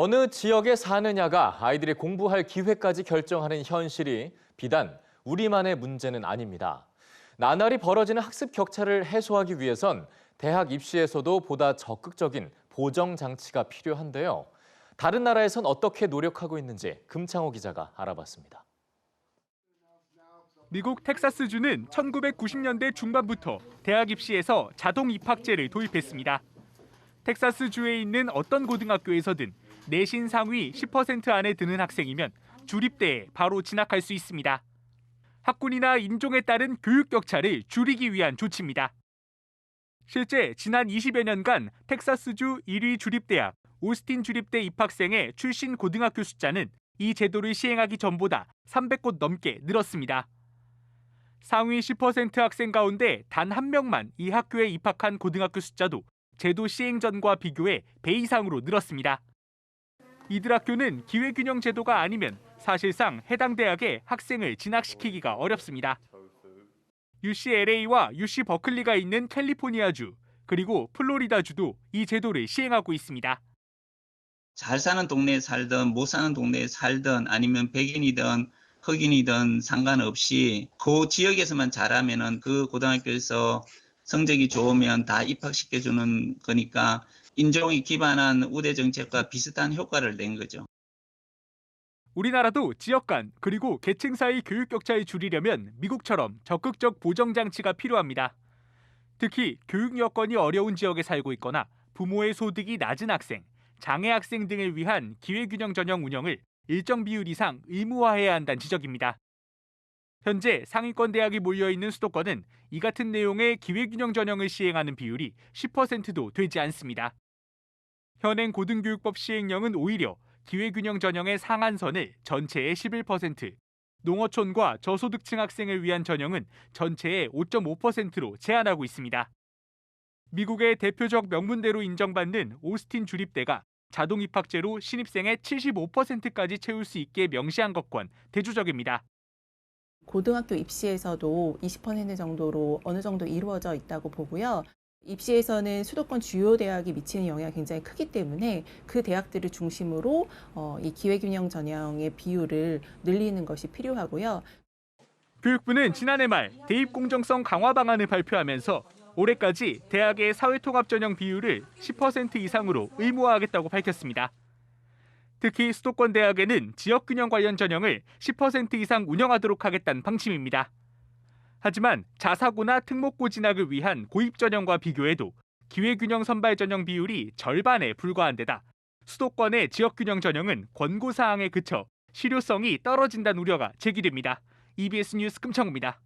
어느 지역에 사느냐가 아이들이 공부할 기회까지 결정하는 현실이 비단 우리만의 문제는 아닙니다. 나날이 벌어지는 학습 격차를 해소하기 위해선 대학 입시에서도 보다 적극적인 보정 장치가 필요한데요. 다른 나라에선 어떻게 노력하고 있는지 금창호 기자가 알아봤습니다. 미국 텍사스주는 1990년대 중반부터 대학 입시에서 자동 입학제를 도입했습니다. 텍사스주에 있는 어떤 고등학교에서든 내신 상위 10% 안에 드는 학생이면 주립대에 바로 진학할 수 있습니다. 학군이나 인종에 따른 교육 격차를 줄이기 위한 조치입니다. 실제 지난 20여 년간 텍사스주 1위 주립대학 오스틴 주립대 입학생의 출신 고등학교 숫자는 이 제도를 시행하기 전보다 300곳 넘게 늘었습니다. 상위 10% 학생 가운데 단 한 명만 이 학교에 입학한 고등학교 숫자도 제도 시행 전과 비교해 배 이상으로 늘었습니다. 이들 학교는 기회균형 제도가 아니면 사실상 해당 대학에 학생을 진학시키기가 어렵습니다. UCLA와 UC 버클리가 있는 캘리포니아주, 그리고 플로리다주도 이 제도를 시행하고 있습니다. 잘 사는 동네에 살든 못 사는 동네에 살든 아니면 백인이든 흑인이든 상관없이 그 지역에서만 잘하면은 그 고등학교에서 성적이 좋으면 다 입학시켜주는 거니까 인종에 기반한 우대 정책과 비슷한 효과를 낸 거죠. 우리나라도 지역 간 그리고 계층 사이 교육 격차를 줄이려면 미국처럼 적극적 보정 장치가 필요합니다. 특히 교육 여건이 어려운 지역에 살고 있거나 부모의 소득이 낮은 학생, 장애 학생 등을 위한 기회균형 전형 운영을 일정 비율 이상 의무화해야 한다는 지적입니다. 현재 상위권 대학이 몰려있는 수도권은 이 같은 내용의 기회균형 전형을 시행하는 비율이 10%도 되지 않습니다. 현행 고등교육법 시행령은 오히려 기회균형 전형의 상한선을 전체의 11%, 농어촌과 저소득층 학생을 위한 전형은 전체의 5.5%로 제한하고 있습니다. 미국의 대표적 명문대로 인정받는 오스틴 주립대가 자동 입학제로 신입생의 75%까지 채울 수 있게 명시한 것과는 대조적입니다. 고등학교 입시에서도 20% 정도로 어느 정도 이루어져 있다고 보고요. 입시에서는 수도권 주요 대학이 미치는 영향이 굉장히 크기 때문에 그 대학들을 중심으로 이 기회균형 전형의 비율을 늘리는 것이 필요하고요. 교육부는 지난해 말 대입 공정성 강화 방안을 발표하면서 올해까지 대학의 사회통합 전형 비율을 10% 이상으로 의무화하겠다고 밝혔습니다. 특히 수도권 대학에는 지역균형 관련 전형을 10% 이상 운영하도록 하겠다는 방침입니다. 하지만 자사고나 특목고 진학을 위한 고입 전형과 비교해도 기회균형 선발 전형 비율이 절반에 불과한 데다 수도권의 지역균형 전형은 권고사항에 그쳐 실효성이 떨어진다는 우려가 제기됩니다. EBS 뉴스 금창호입니다.